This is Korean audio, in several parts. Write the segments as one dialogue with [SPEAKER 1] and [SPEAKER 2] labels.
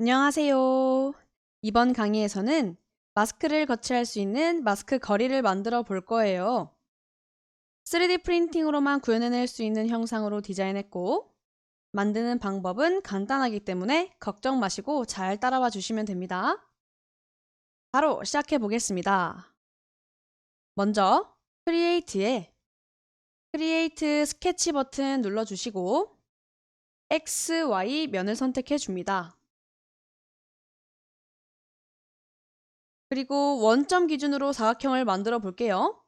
[SPEAKER 1] 안녕하세요. 이번 강의에서는 마스크를 거치할 수 있는 마스크 거리를 만들어 볼 거예요. 3D 프린팅으로만 구현해낼 수 있는 형상으로 디자인했고, 만드는 방법은 간단하기 때문에 걱정 마시고 잘 따라와 주시면 됩니다. 바로 시작해 보겠습니다. 먼저 크리에이트에 크리에이트 스케치 버튼 눌러주시고 X, Y 면을 선택해 줍니다. 그리고 원점 기준으로 사각형을 만들어 볼게요.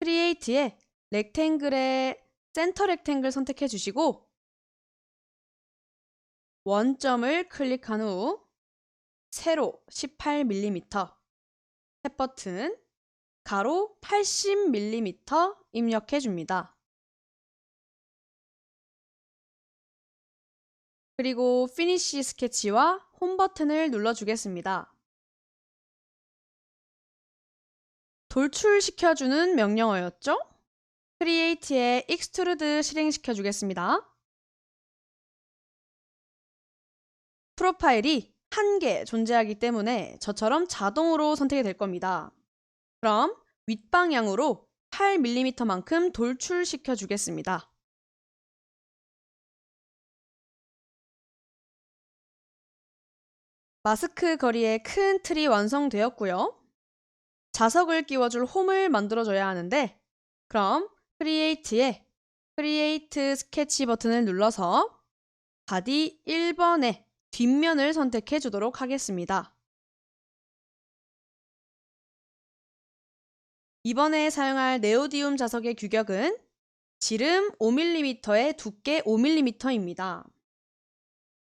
[SPEAKER 1] 크리에이트에 렉탱글의 센터 렉탱글 선택해 주시고 원점을 클릭한 후 세로 18mm, 탭 버튼, 가로 80mm 입력해 줍니다. 그리고 피니쉬 스케치와 홈 버튼을 눌러 주겠습니다. 돌출시켜주는 명령어였죠? 크리에이트에 익스트루드 실행시켜 주겠습니다. 프로파일이 한 개 존재하기 때문에 저처럼 자동으로 선택이 될 겁니다. 그럼 윗방향으로 8mm만큼 돌출시켜 주겠습니다. 마스크 거리의 큰 틀이 완성되었고요. 자석을 끼워줄 홈을 만들어줘야 하는데, 그럼 크리에이트에 크리에이트 스케치 버튼을 눌러서 바디 1번의 뒷면을 선택해 주도록 하겠습니다. 이번에 사용할 네오디움 자석의 규격은 지름 5mm에 두께 5mm입니다.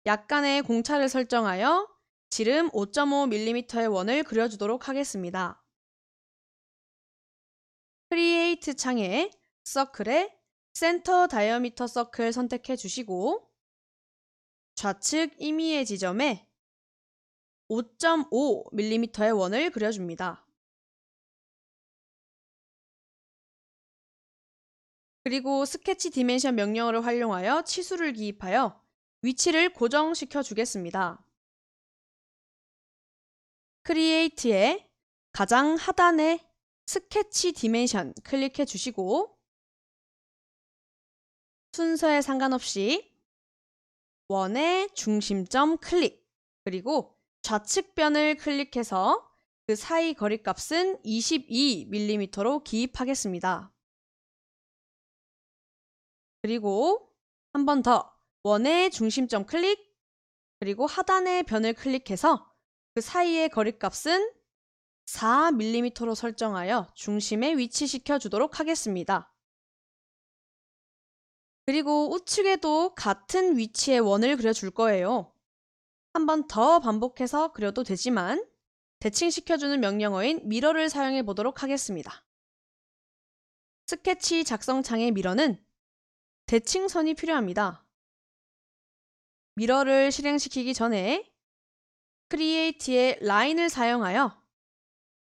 [SPEAKER 1] 약간의 공차를 설정하여 지름 5.5mm의 원을 그려주도록 하겠습니다. 크리에이트 창에 서클에 센터 다이어미터 서클 선택해 주시고 좌측 임의의 지점에 5.5mm의 원을 그려줍니다. 그리고 스케치 디멘션 명령어를 활용하여 치수를 기입하여 위치를 고정시켜 주겠습니다. 크리에이트에 가장 하단에 스케치 디멘션 클릭해 주시고 순서에 상관없이 원의 중심점 클릭, 그리고 좌측변을 클릭해서 그 사이 거리값은 22mm로 기입하겠습니다. 그리고 한 번 더 원의 중심점 클릭, 그리고 하단의 변을 클릭해서 그 사이의 거리값은 4mm로 설정하여 중심에 위치시켜 주도록 하겠습니다. 그리고 우측에도 같은 위치의 원을 그려줄 거예요. 한 번 더 반복해서 그려도 되지만 대칭시켜주는 명령어인 미러를 사용해 보도록 하겠습니다. 스케치 작성창의 미러는 대칭선이 필요합니다. 미러를 실행시키기 전에 크리에이트의 라인을 사용하여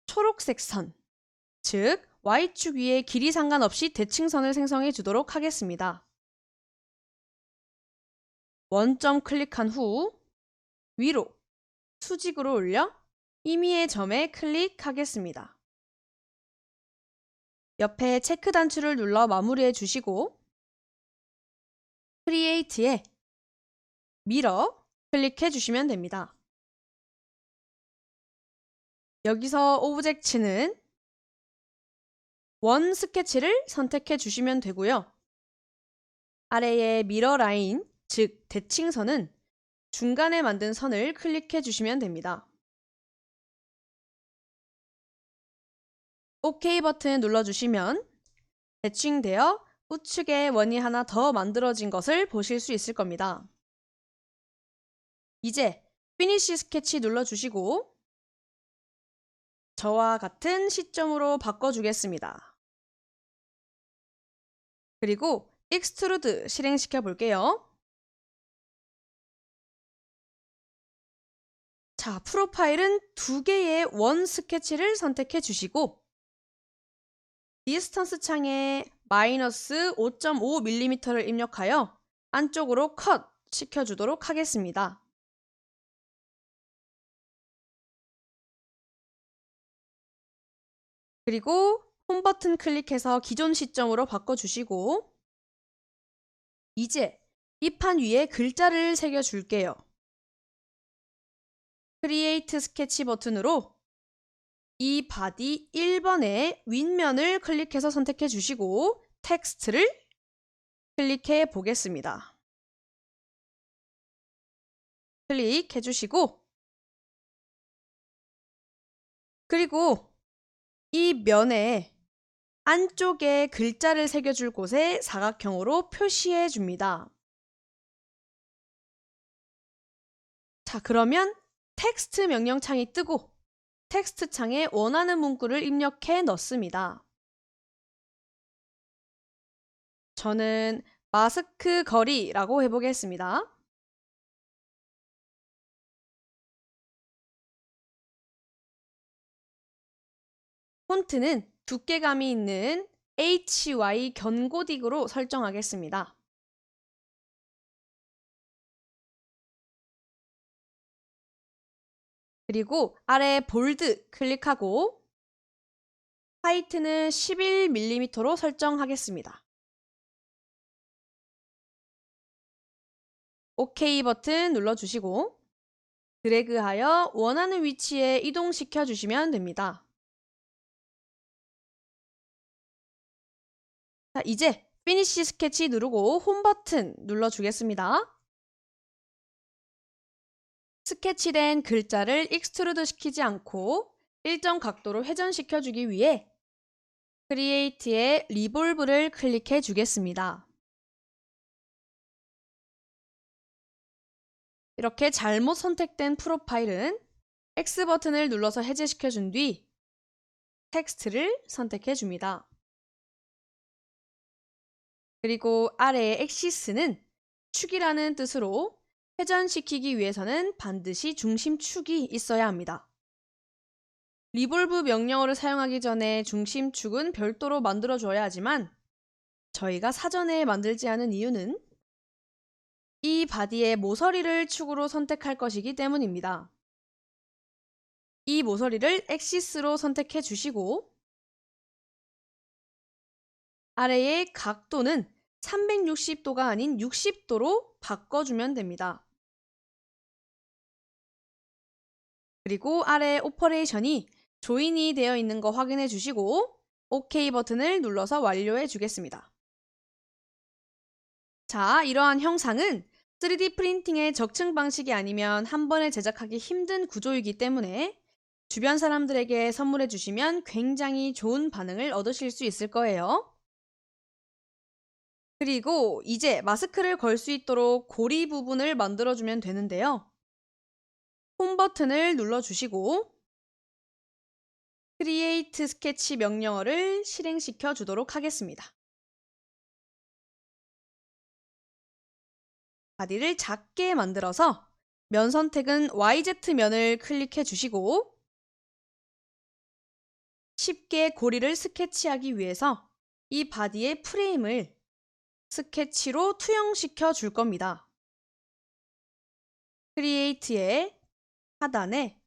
[SPEAKER 1] 초록색 선, 즉 Y축 위에 길이 상관없이 대칭선을 생성해 주도록 하겠습니다. 원점 클릭한 후 위로 수직으로 올려 임의의 점에 클릭하겠습니다. 옆에 체크 단추를 눌러 마무리해 주시고 크리에이트에 미러 클릭해 주시면 됩니다. 여기서 오브젝트는 원 스케치를 선택해 주시면 되고요. 아래의 미러 라인, 즉 대칭선은 중간에 만든 선을 클릭해 주시면 됩니다. OK 버튼 눌러주시면 대칭되어 우측에 원이 하나 더 만들어진 것을 보실 수 있을 겁니다. 이제 피니쉬 스케치 눌러주시고 저와 같은 시점으로 바꿔주겠습니다. 그리고 익스트루드 실행시켜 볼게요. 자, 프로파일은 두 개의 원 스케치를 선택해 주시고 디스턴스 창에 마이너스 5.5mm를 입력하여 안쪽으로 컷 시켜주도록 하겠습니다. 그리고 홈 버튼 클릭해서 기존 시점으로 바꿔주시고 이제 이 판 위에 글자를 새겨줄게요. 크리에이트 스케치 버튼으로 이 바디 1번의 윗면을 클릭해서 선택해 주시고 텍스트를 클릭해 보겠습니다. 클릭해 주시고 그리고 이 면에 안쪽에 글자를 새겨줄 곳에 사각형으로 표시해 줍니다. 자, 그러면 텍스트 명령창이 뜨고 텍스트 창에 원하는 문구를 입력해 넣습니다. 저는 마스크 거리라고 해보겠습니다. 폰트는 두께감이 있는 HY 견고딕으로 설정하겠습니다. 그리고 아래 볼드 클릭하고 하이트는 11mm로 설정하겠습니다. OK 버튼 눌러주시고 드래그하여 원하는 위치에 이동시켜 주시면 됩니다. 자, 이제 피니시 스케치 누르고 홈 버튼 눌러주겠습니다. 스케치된 글자를 익스트루드 시키지 않고 일정 각도로 회전시켜 주기 위해 크리에이트의 리볼브를 클릭해 주겠습니다. 이렇게 잘못 선택된 프로파일은 X 버튼을 눌러서 해제시켜 준 뒤 텍스트를 선택해 줍니다. 그리고 아래의 엑시스는 축이라는 뜻으로 회전시키기 위해서는 반드시 중심축이 있어야 합니다. 리볼브 명령어를 사용하기 전에 중심축은 별도로 만들어줘야 하지만 저희가 사전에 만들지 않은 이유는 이 바디의 모서리를 축으로 선택할 것이기 때문입니다. 이 모서리를 엑시스로 선택해 주시고 아래의 각도는 360도가 아닌 60도로 바꿔주면 됩니다. 그리고 아래 오퍼레이션이 조인이 되어 있는 거 확인해 주시고 OK 버튼을 눌러서 완료해 주겠습니다. 자, 이러한 형상은 3D 프린팅의 적층 방식이 아니면 한 번에 제작하기 힘든 구조이기 때문에 주변 사람들에게 선물해 주시면 굉장히 좋은 반응을 얻으실 수 있을 거예요. 그리고 이제 마스크를 걸 수 있도록 고리 부분을 만들어주면 되는데요. 홈 버튼을 눌러주시고 크리에이트 스케치 명령어를 실행시켜 주도록 하겠습니다. 바디를 작게 만들어서 면 선택은 YZ면을 클릭해 주시고 쉽게 고리를 스케치하기 위해서 이 바디의 프레임을 스케치로 투영시켜 줄 겁니다. 크리에이트의 하단에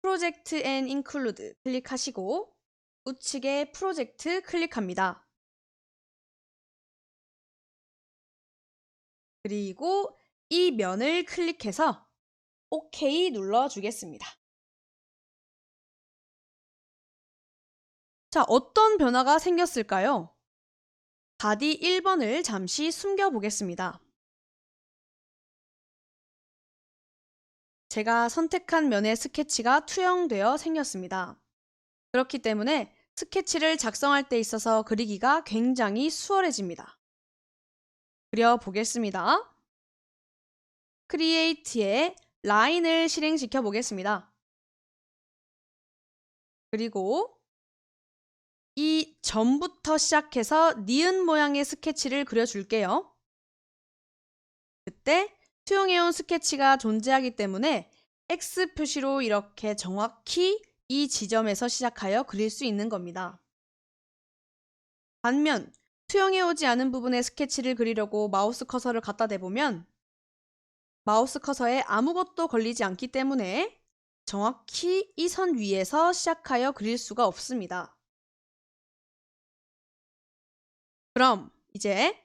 [SPEAKER 1] 프로젝트 앤 인클루드 클릭하시고 우측에 프로젝트 클릭합니다. 그리고 이 면을 클릭해서 OK 눌러주겠습니다. 자, 어떤 변화가 생겼을까요? 바디 1번을 잠시 숨겨 보겠습니다. 제가 선택한 면의 스케치가 투영되어 생겼습니다. 그렇기 때문에 스케치를 작성할 때 있어서 그리기가 굉장히 수월해집니다. 그려보겠습니다. 크리에이트에 라인을 실행시켜 보겠습니다. 그리고 이 점부터 시작해서 니은 모양의 스케치를 그려줄게요. 그때 투영해온 스케치가 존재하기 때문에 X 표시로 이렇게 정확히 이 지점에서 시작하여 그릴 수 있는 겁니다. 반면 투영해오지 않은 부분의 스케치를 그리려고 마우스 커서를 갖다 대보면 마우스 커서에 아무것도 걸리지 않기 때문에 정확히 이 선 위에서 시작하여 그릴 수가 없습니다. 그럼 이제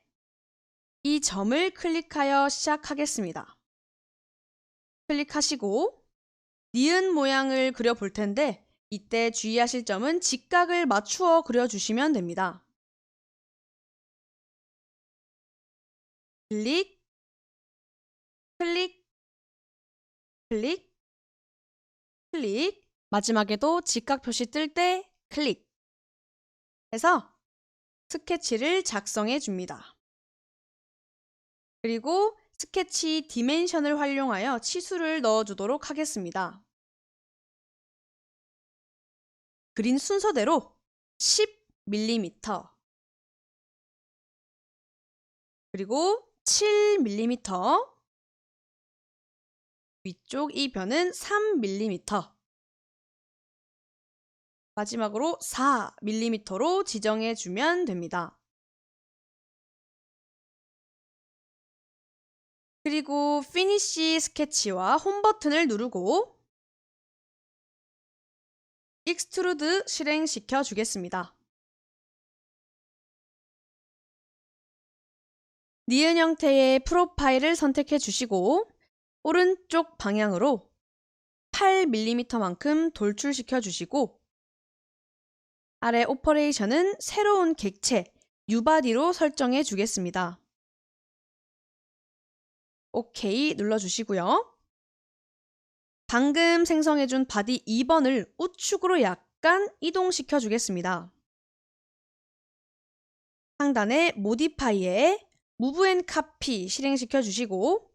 [SPEAKER 1] 이 점을 클릭하여 시작하겠습니다. 클릭하시고 니은 모양을 그려볼 텐데 이때 주의하실 점은 직각을 맞추어 그려주시면 됩니다. 클릭, 클릭, 클릭, 클릭. 마지막에도 직각 표시 뜰 때 클릭 해서 스케치를 작성해 줍니다. 그리고 스케치 디멘션을 활용하여 치수를 넣어주도록 하겠습니다. 그린 순서대로 10mm 그리고 7mm 위쪽 이 변은 3mm 마지막으로 4mm로 지정해 주면 됩니다. 그리고 피니시 스케치와 홈 버튼을 누르고 익스트루드 실행시켜 주겠습니다. 니은 형태의 프로파일을 선택해 주시고 오른쪽 방향으로 8mm만큼 돌출시켜 주시고 아래 오퍼레이션은 새로운 객체 U바디로 설정해 주겠습니다. OK 눌러주시고요. 방금 생성해준 바디 2번을 우측으로 약간 이동시켜 주겠습니다. 상단에 모디파이에 Move and Copy 실행시켜 주시고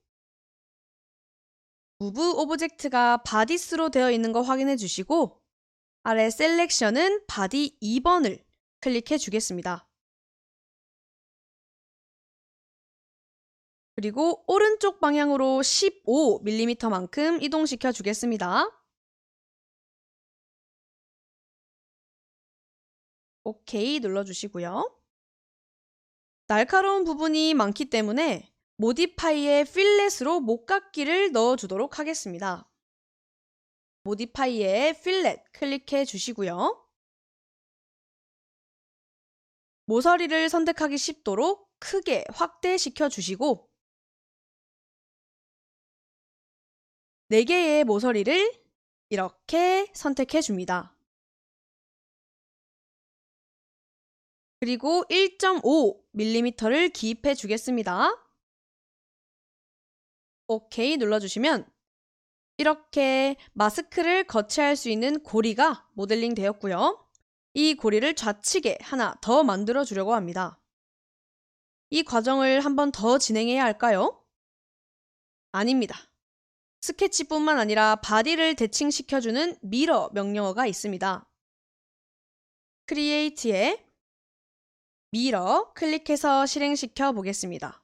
[SPEAKER 1] Move 오브젝트가 바디스로 되어 있는 거 확인해 주시고 아래 셀렉션은 바디 2번을 클릭해 주겠습니다. 그리고 오른쪽 방향으로 15mm만큼 이동시켜 주겠습니다. OK 눌러주시고요. 날카로운 부분이 많기 때문에 모디파이에 필렛으로 목깎이를 넣어주도록 하겠습니다. 모디파이에 필렛 클릭해 주시고요. 모서리를 선택하기 쉽도록 크게 확대시켜 주시고 4개의 모서리를 이렇게 선택해 줍니다. 그리고 1.5mm를 기입해 주겠습니다. OK 눌러주시면 이렇게 마스크를 거치할 수 있는 고리가 모델링 되었고요. 이 고리를 좌측에 하나 더 만들어 주려고 합니다. 이 과정을 한 번 더 진행해야 할까요? 아닙니다. 스케치뿐만 아니라 바디를 대칭시켜주는 미러 명령어가 있습니다. 크리에이트에 미러 클릭해서 실행시켜 보겠습니다.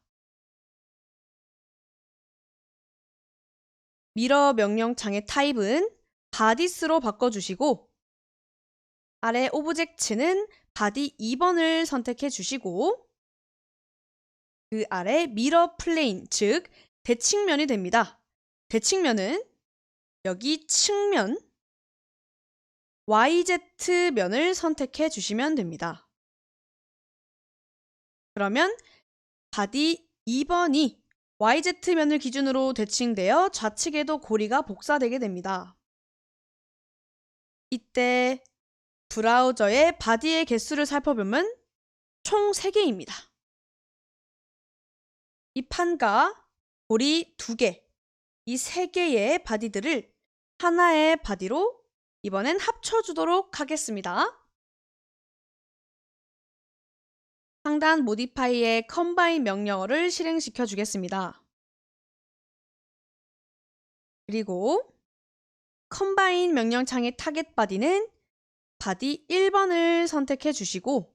[SPEAKER 1] 미러 명령창의 타입은 바디스로 바꿔주시고 아래 오브젝트는 바디 2번을 선택해 주시고 그 아래 미러 플레인, 즉 대칭면이 됩니다. 대칭면은 여기 측면 YZ면을 선택해 주시면 됩니다. 그러면 바디 2번이 YZ면을 기준으로 대칭되어 좌측에도 고리가 복사되게 됩니다. 이때 브라우저의 바디의 개수를 살펴보면 총 3개입니다. 이 판과 고리 2개, 이 3개의 바디들을 하나의 바디로 이번엔 합쳐주도록 하겠습니다. 상단 모디파이의 컴바인 명령어를 실행시켜 주겠습니다. 그리고 컴바인 명령창의 타겟 바디는 바디 1번을 선택해 주시고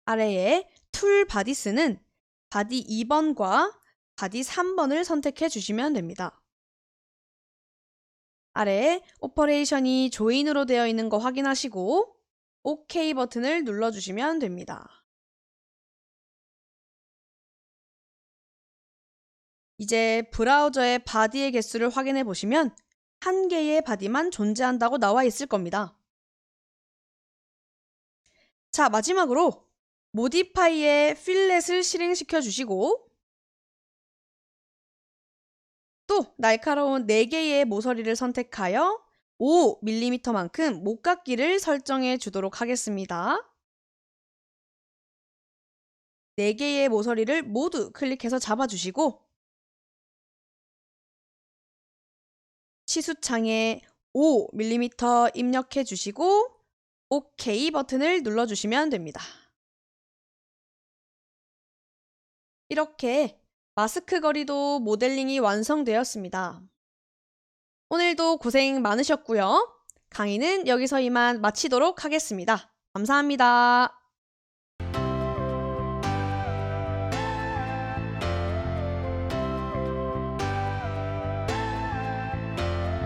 [SPEAKER 1] 아래에 툴 바디스는 바디 2번과 바디 3번을 선택해 주시면 됩니다. 아래에 오퍼레이션이 조인으로 되어 있는 거 확인하시고 OK 버튼을 눌러주시면 됩니다. 이제 브라우저의 바디의 개수를 확인해 보시면 1개의 바디만 존재한다고 나와 있을 겁니다. 자, 마지막으로 모디파이의 필렛을 실행시켜 주시고 또 날카로운 4개의 모서리를 선택하여 5mm만큼 목깎이를 설정해 주도록 하겠습니다. 4개의 모서리를 모두 클릭해서 잡아주시고 치수창에 5mm 입력해 주시고 OK 버튼을 눌러주시면 됩니다. 이렇게 마스크 거리도 모델링이 완성되었습니다. 오늘도 고생 많으셨고요. 강의는 여기서 이만 마치도록 하겠습니다. 감사합니다.